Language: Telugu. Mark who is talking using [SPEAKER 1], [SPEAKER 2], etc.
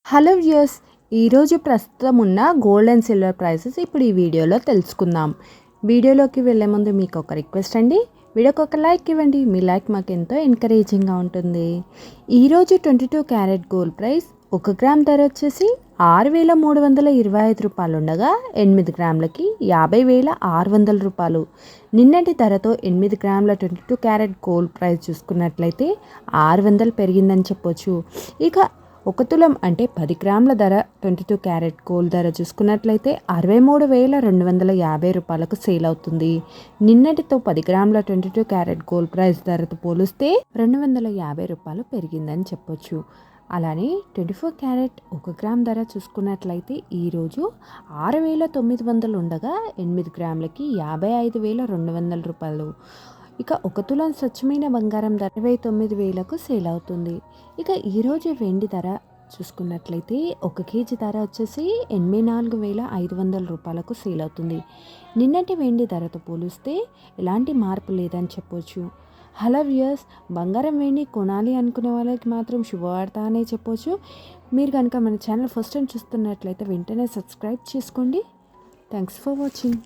[SPEAKER 1] హలో వ్యూయర్స్, ఈరోజు ప్రస్తుతం ఉన్న గోల్డ్ అండ్ సిల్వర్ ప్రైసెస్ ఇప్పుడు ఈ వీడియోలో తెలుసుకుందాం. వీడియోలోకి వెళ్ళే ముందు మీకు ఒక రిక్వెస్ట్ అండి, వీడియోకి ఒక లైక్ ఇవ్వండి. మీ లైక్ మాకు ఎంతో ఎంకరేజింగ్గా ఉంటుంది. ఈరోజు 22 క్యారెట్ గోల్డ్ ప్రైస్ 1 గ్రామ్ ధర వచ్చేసి 6,325 రూపాయలు ఉండగా 8 గ్రాములకి 50,600 రూపాయలు. నిన్నటి ధరతో 8 గ్రాముల 22 క్యారెట్ గోల్డ్ ప్రైస్ చూసుకున్నట్లయితే 600 పెరిగిందని చెప్పొచ్చు. ఇక 1 తులం అంటే 10 గ్రాముల ధర 22 క్యారెట్ గోల్డ్ ధర చూసుకున్నట్లయితే 63,250 రూపాయలకు సేల్ అవుతుంది. నిన్నటితో 10 గ్రాముల 22 క్యారెట్ గోల్డ్ ప్రైస్ ధరతో పోలిస్తే 250 రూపాయలు పెరిగిందని చెప్పొచ్చు. అలానే 24 క్యారెట్ 1 గ్రామ్ ధర చూసుకున్నట్లయితే ఈరోజు 6,900 ఉండగా 8 గ్రాములకి 55,200 రూపాయలు. ఇక 1 తులం స్వచ్ఛమైన బంగారం ధర 29,000కు సేల్ అవుతుంది. ఇక ఈరోజు వెండి ధర చూసుకున్నట్లయితే 1 కేజీ ధర వచ్చేసి 84,500 రూపాయలకు సేల్ అవుతుంది. నిన్నటి వెండి ధరతో పోలిస్తే ఎలాంటి మార్పు లేదని చెప్పొచ్చు. హలో వ్యూయర్స్, బంగారం వెండి కొనాలి అనుకునే వాళ్ళకి మాత్రం శుభవార్త అనే చెప్పొచ్చు. మీరు కనుక మన ఛానల్ ఫస్ట్ టైం చూస్తున్నట్లయితే వెంటనే సబ్స్క్రైబ్ చేసుకోండి. Thanks for watching.